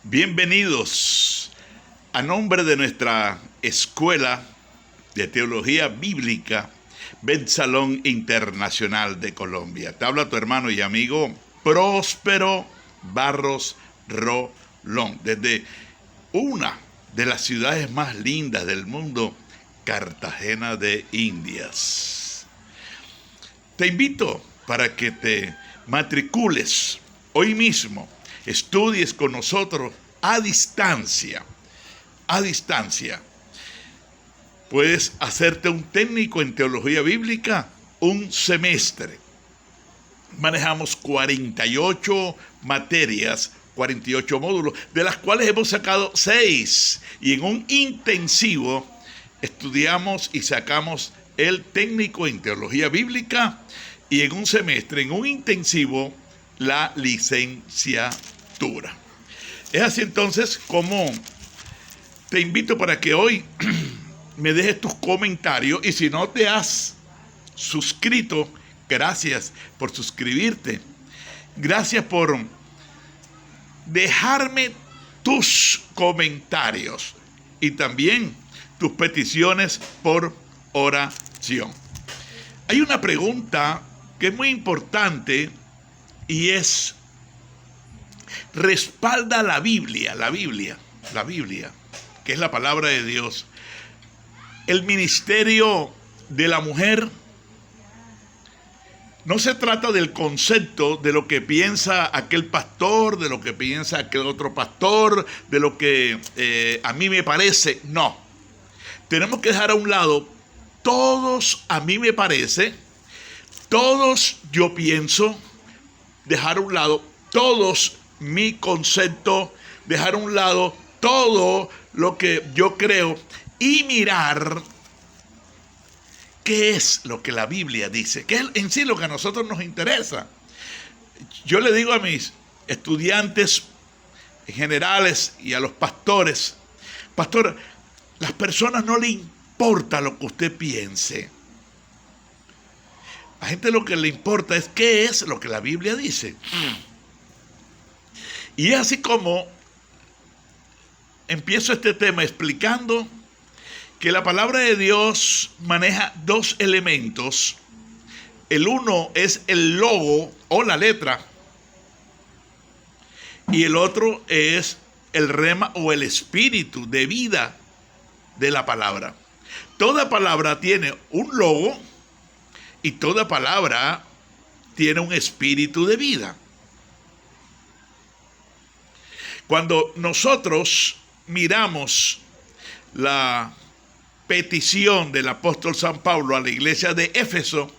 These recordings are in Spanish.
Bienvenidos a nombre de nuestra Escuela de Teología Bíblica Bet Salón Internacional de Colombia. Te habla tu hermano y amigo Próspero Barros Rolón, desde una de las ciudades más lindas del mundo, Cartagena de Indias. Te invito para que te matricules hoy mismo, estudies con nosotros a distancia. Puedes hacerte un técnico en teología bíblica un semestre. Manejamos 48 materias, 48 módulos, de las cuales hemos sacado 6. Y en un intensivo estudiamos y sacamos el técnico en teología bíblica y en un semestre, en un intensivo, la licenciatura. Es así entonces como te invito para que hoy me dejes tus comentarios, y si no te has suscrito, gracias por suscribirte. Gracias por dejarme tus comentarios y también tus peticiones por oración. Hay una pregunta que es muy importante y es: ¿respalda la Biblia, que es la palabra de Dios, el ministerio de la mujer? No se trata del concepto de lo que piensa aquel pastor, de lo que piensa aquel otro pastor, de lo que a mí me parece. No. Tenemos que dejar a un lado todos a mí me parece, todos yo pienso, dejar a un lado todos mi concepto, dejar a un lado todo lo que yo creo y mirar qué es lo que la Biblia dice, qué es en sí lo que a nosotros nos interesa. Yo le digo a mis estudiantes generales y a los pastores: pastor, las personas no le importa lo que usted piense. A la gente lo que le importa es qué es lo que la Biblia dice. Y es así como empiezo este tema explicando que la palabra de Dios maneja dos elementos. El uno es el logo o la letra, y el otro es el rema o el espíritu de vida de la palabra. Toda palabra tiene un logo y toda palabra tiene un espíritu de vida. Cuando nosotros miramos la petición del apóstol San Pablo a la iglesia de Éfeso,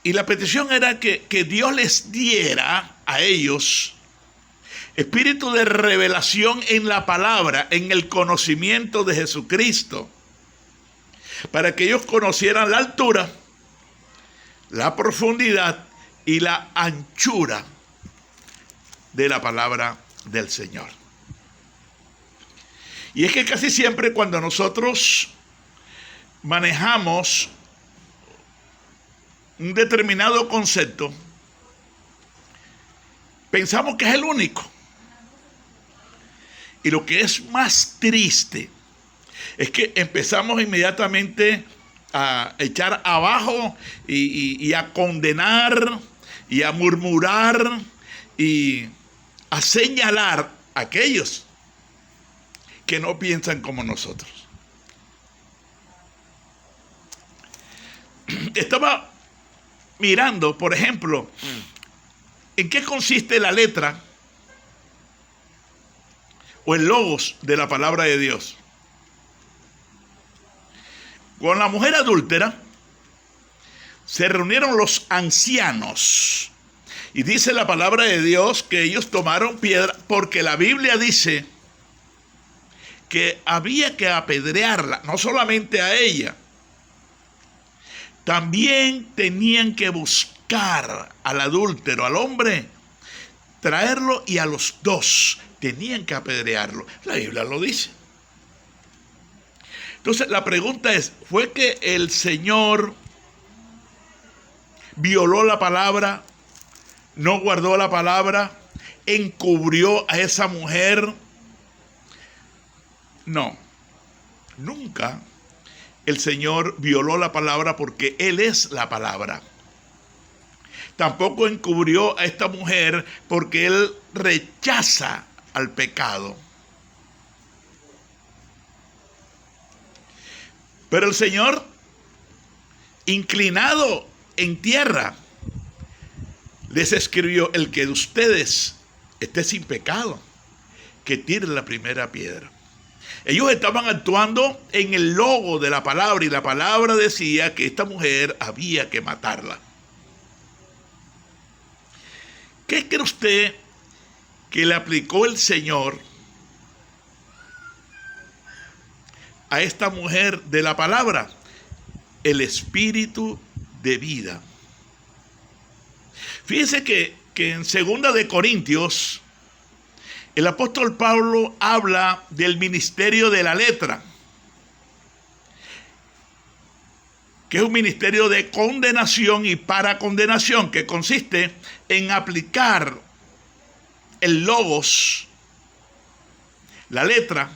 y la petición era que Dios les diera a ellos espíritu de revelación en la palabra, en el conocimiento de Jesucristo, para que ellos conocieran la altura, la profundidad y la anchura de la palabra del Señor. Y es que casi siempre cuando nosotros manejamos un determinado concepto, pensamos que es el único. Y lo que es más triste es que empezamos inmediatamente a echar abajo y a condenar y a murmurar y a señalar a aquellos que no piensan como nosotros. Estaba mirando, por ejemplo, en qué consiste la letra o el logos de la palabra de Dios. Con la mujer adúltera se reunieron los ancianos, y dice la palabra de Dios que ellos tomaron piedra, porque la Biblia dice que había que apedrearla, no solamente a ella, también tenían que buscar al adúltero, al hombre, traerlo, y a los dos tenían que apedrearlo. La Biblia lo dice. Entonces la pregunta es: ¿fue que el Señor violó la palabra, no guardó la palabra, encubrió a esa mujer. No, nunca el Señor violó la palabra porque Él es la palabra. Tampoco encubrió a esta mujer porque Él rechaza al pecado. Pero el Señor, inclinado en tierra, les escribió: el que de ustedes esté sin pecado, que tire la primera piedra. Ellos estaban actuando en el logo de la palabra, y la palabra decía que esta mujer había que matarla. ¿Qué cree usted que le aplicó el Señor a esta mujer de la palabra? El espíritu de vida. Fíjense que en 2 de Corintios, el apóstol Pablo habla del ministerio de la letra, que es un ministerio de condenación y para condenación, que consiste en aplicar el logos, la letra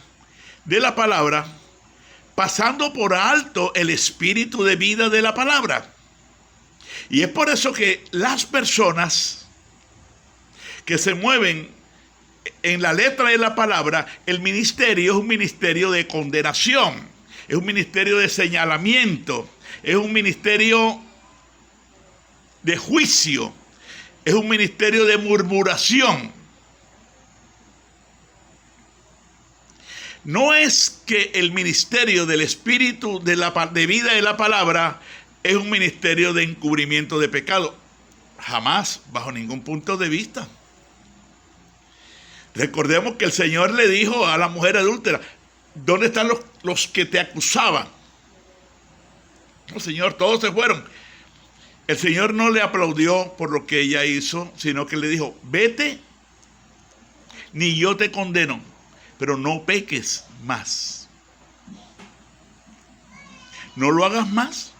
de la palabra, pasando por alto el espíritu de vida de la palabra. Y es por eso que las personas que se mueven en la letra de la palabra, el ministerio es un ministerio de condenación, es un ministerio de señalamiento, es un ministerio de juicio, es un ministerio de murmuración. No es que el ministerio del espíritu de vida de la palabra es un ministerio de encubrimiento de pecado. Jamás, bajo ningún punto de vista. Recordemos que el Señor le dijo a la mujer adúltera: ¿dónde están los que te acusaban? No, Señor, todos se fueron. El Señor no le aplaudió por lo que ella hizo, sino que le dijo: vete, ni yo te condeno, pero no peques más. No lo hagas más.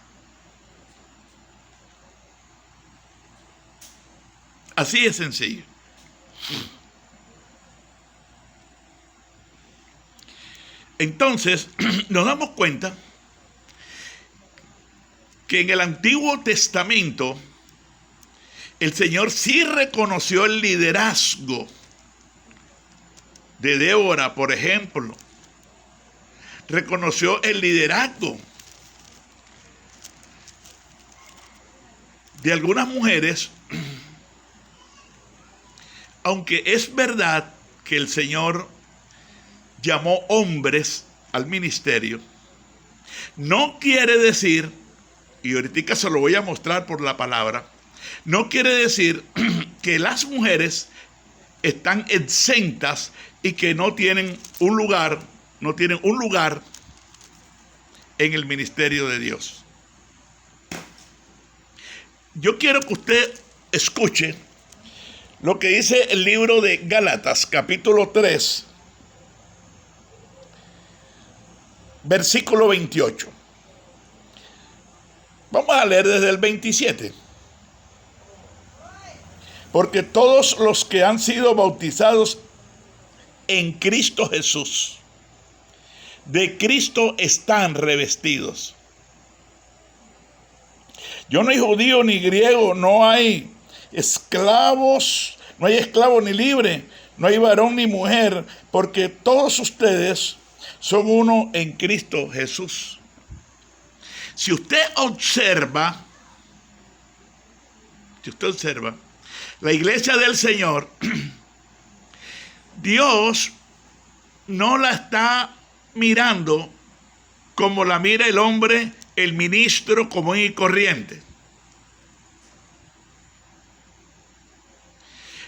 Así es sencillo. Entonces, nos damos cuenta que en el Antiguo Testamento el Señor sí reconoció el liderazgo de Débora, por ejemplo. Reconoció el liderazgo de algunas mujeres, aunque es verdad que el Señor llamó hombres al ministerio, no quiere decir, y ahorita se lo voy a mostrar por la palabra, no quiere decir que las mujeres están exentas y que no tienen un lugar en el ministerio de Dios. Yo quiero que usted escuche lo que dice el libro de Gálatas, capítulo 3, versículo 28. Vamos a leer desde el 27. Porque todos los que han sido bautizados en Cristo Jesús, de Cristo están revestidos. Yo no hay judío ni griego, no hay esclavos, no hay esclavo ni libre, no hay varón ni mujer, porque todos ustedes son uno en Cristo Jesús. Si usted observa, la iglesia del Señor, Dios no la está mirando como la mira el hombre, el ministro común y corriente.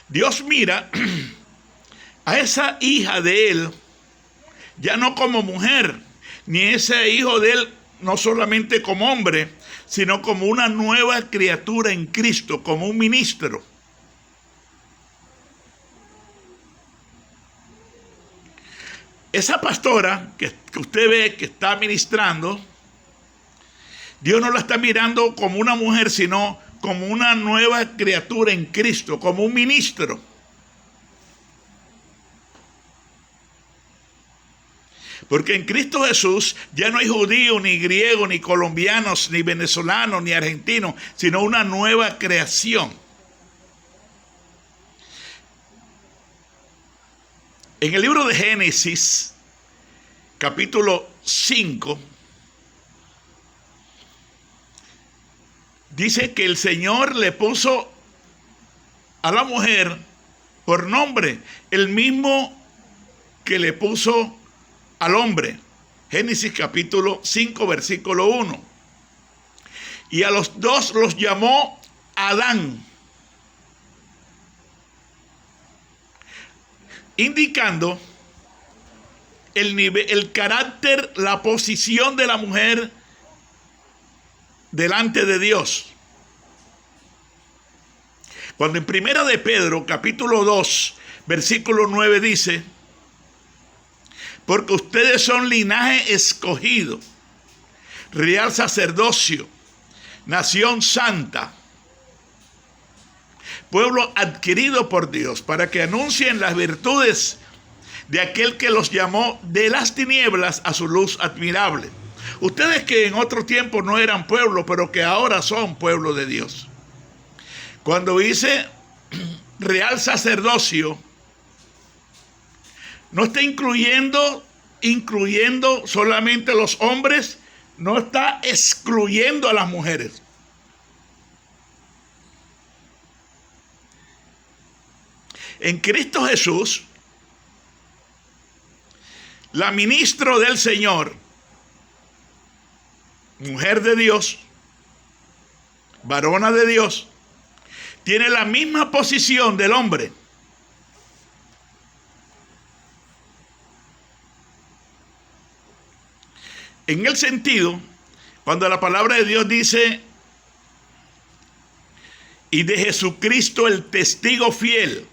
Dios mira a esa hija de él ya no como mujer, ni ese hijo de él no solamente como hombre, sino como una nueva criatura en Cristo, como un ministro. Esa pastora que usted ve que está ministrando, Dios no la está mirando como una mujer, sino como una nueva criatura en Cristo, como un ministro. Porque en Cristo Jesús ya no hay judío, ni griego, ni colombianos, ni venezolanos, ni argentinos, sino una nueva creación. En el libro de Génesis, capítulo 5, dice que el Señor le puso a la mujer por nombre, el mismo que le puso al hombre. Génesis capítulo 5, versículo 1. Y a los dos los llamó Adán, indicando el nivel, el carácter, la posición de la mujer delante de Dios. Cuando en Primera de Pedro, capítulo 2, versículo 9 dice: porque ustedes son linaje escogido, real sacerdocio, nación santa, pueblo adquirido por Dios, para que anuncien las virtudes de aquel que los llamó de las tinieblas a su luz admirable. Ustedes que en otro tiempo no eran pueblo, pero que ahora son pueblo de Dios. Cuando dice real sacerdocio, no está incluyendo solamente a los hombres, no está excluyendo a las mujeres. En Cristo Jesús, la ministra del Señor, mujer de Dios, varona de Dios, tiene la misma posición del hombre. En el sentido, cuando la palabra de Dios dice, y de Jesucristo el testigo fiel,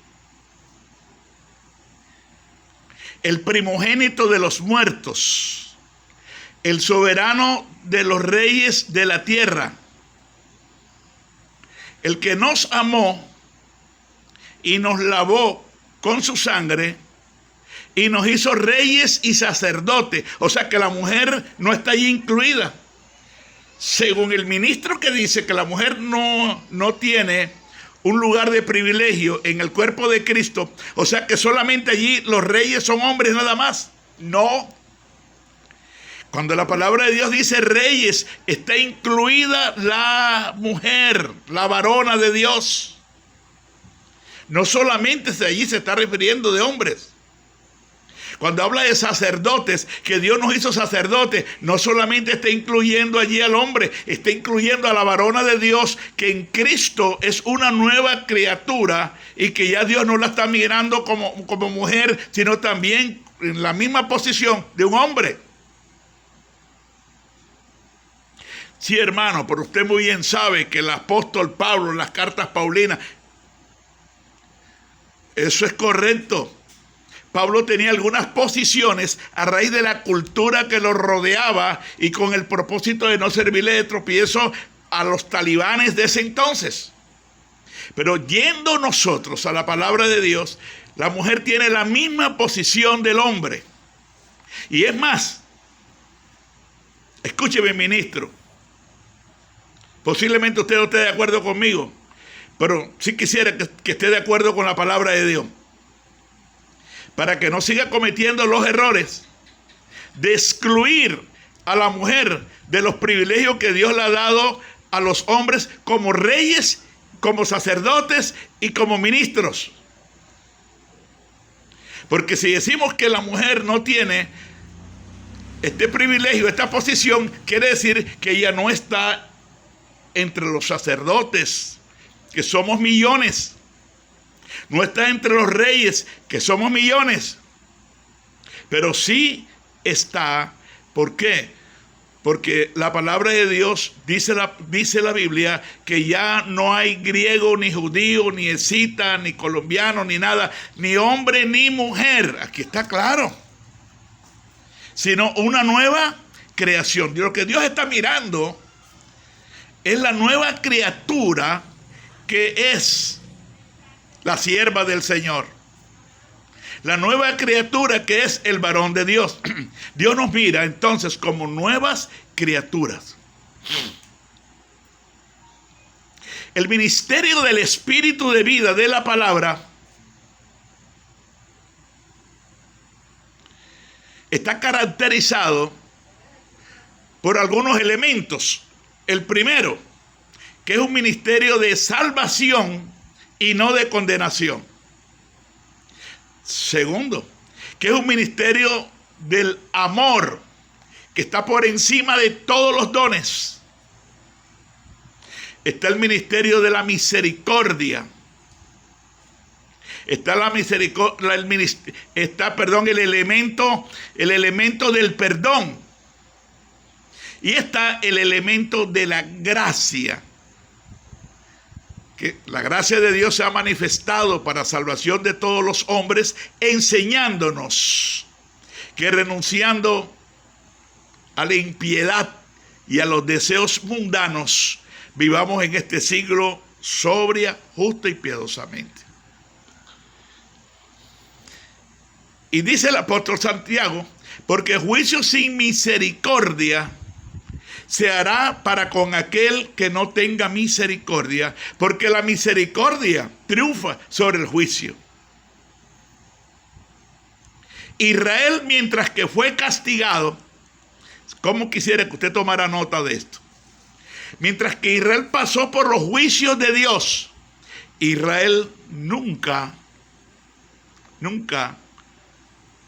el primogénito de los muertos, el soberano de los reyes de la tierra, el que nos amó y nos lavó con su sangre y nos hizo reyes y sacerdotes. O sea que la mujer no está allí incluida. Según el ministro que dice que la mujer no tiene un lugar de privilegio en el cuerpo de Cristo, o sea que solamente allí los reyes son hombres nada más. No. Cuando la palabra de Dios dice reyes, está incluida la mujer, la varona de Dios. No solamente allí se está refiriendo de hombres. Cuando habla de sacerdotes, que Dios nos hizo sacerdotes, no solamente está incluyendo allí al hombre, está incluyendo a la varona de Dios, que en Cristo es una nueva criatura y que ya Dios no la está mirando como mujer, sino también en la misma posición de un hombre. Sí, hermano, pero usted muy bien sabe que el apóstol Pablo, en las cartas paulinas, eso es correcto. Pablo tenía algunas posiciones a raíz de la cultura que lo rodeaba y con el propósito de no servirle de tropiezo a los talibanes de ese entonces. Pero yendo nosotros a la palabra de Dios, la mujer tiene la misma posición del hombre. Y es más, escúcheme, ministro, posiblemente usted no esté de acuerdo conmigo, pero sí quisiera que esté de acuerdo con la palabra de Dios, para que no siga cometiendo los errores de excluir a la mujer de los privilegios que Dios le ha dado a los hombres como reyes, como sacerdotes y como ministros. Porque si decimos que la mujer no tiene este privilegio, esta posición, quiere decir que ella no está entre los sacerdotes, que somos millones. No está entre los reyes, que somos millones. Pero sí está. ¿Por qué? Porque la palabra de Dios dice la Biblia que ya no hay griego, ni judío, ni escita, ni colombiano, ni nada, ni hombre, ni mujer. Aquí está claro. Sino una nueva creación. Lo que Dios está mirando es la nueva criatura que es la sierva del Señor. La nueva criatura que es el varón de Dios. Dios nos mira entonces como nuevas criaturas. El ministerio del Espíritu de vida de la palabra está caracterizado por algunos elementos. El primero, que es un ministerio de salvación y no de condenación. Segundo, que es un ministerio del amor, que está por encima de todos los dones. Está el ministerio de la misericordia. Está la misericordia, el elemento del perdón. Y está el elemento de la gracia. Que la gracia de Dios se ha manifestado para salvación de todos los hombres, enseñándonos que renunciando a la impiedad y a los deseos mundanos, vivamos en este siglo sobria, justa y piadosamente. Y dice el apóstol Santiago, porque juicio sin misericordia se hará para con aquel que no tenga misericordia, porque la misericordia triunfa sobre el juicio. Israel, mientras que fue castigado, ¿cómo quisiera que usted tomara nota de esto? Mientras que Israel pasó por los juicios de Dios, Israel nunca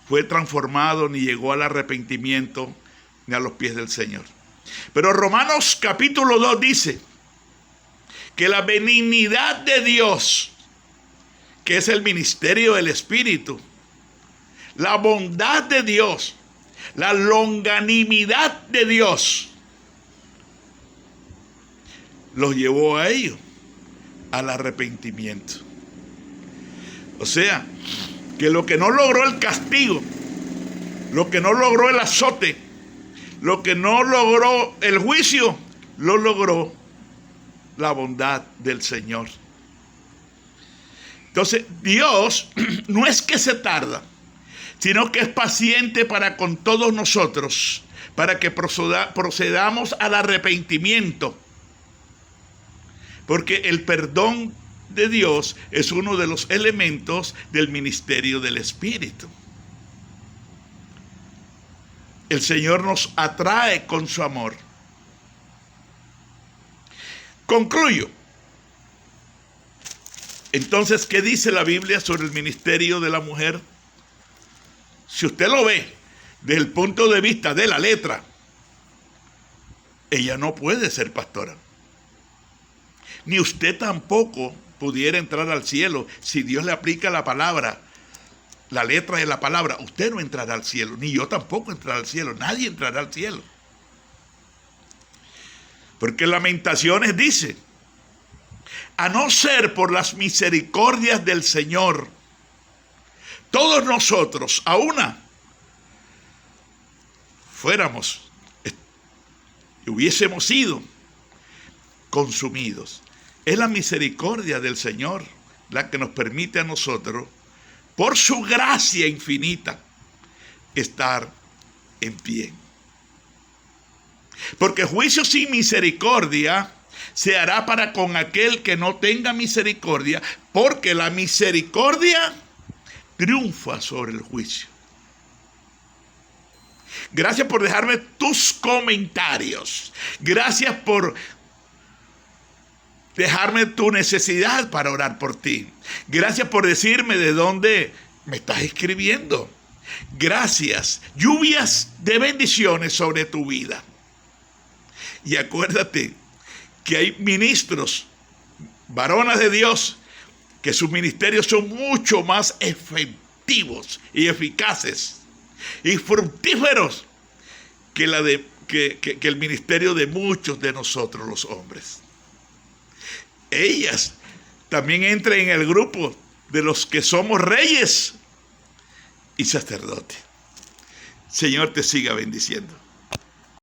fue transformado ni llegó al arrepentimiento ni a los pies del Señor. Pero Romanos capítulo 2 dice que la benignidad de Dios, que es el ministerio del Espíritu, la bondad de Dios, la longanimidad de Dios, los llevó a ellos al arrepentimiento. O sea, que lo que no logró el castigo, lo que no logró el azote, lo que no logró el juicio, lo logró la bondad del Señor. Entonces, Dios no es que se tarda, sino que es paciente para con todos nosotros, para que procedamos al arrepentimiento. Porque el perdón de Dios es uno de los elementos del ministerio del Espíritu. El Señor nos atrae con su amor. Concluyo. Entonces, ¿qué dice la Biblia sobre el ministerio de la mujer? Si usted lo ve desde el punto de vista de la letra, ella no puede ser pastora. Ni usted tampoco pudiera entrar al cielo si Dios le aplica la palabra, la letra de la palabra. Usted no entrará al cielo, ni yo tampoco entraré al cielo, nadie entrará al cielo. Porque Lamentaciones dice, a no ser por las misericordias del Señor, todos nosotros a una fuéramos y hubiésemos sido consumidos. Es la misericordia del Señor la que nos permite a nosotros, por su gracia infinita, estar en pie. Porque juicio sin misericordia se hará para con aquel que no tenga misericordia, porque la misericordia triunfa sobre el juicio. Gracias por dejarme tus comentarios. Gracias por dejarme tu necesidad para orar por ti. Gracias por decirme de dónde me estás escribiendo. Gracias. Lluvias de bendiciones sobre tu vida. Y acuérdate que hay ministros, varonas de Dios, que sus ministerios son mucho más efectivos y eficaces y fructíferos que el ministerio de muchos de nosotros los hombres. Ellas también entran en el grupo de los que somos reyes y sacerdotes. Señor te siga bendiciendo.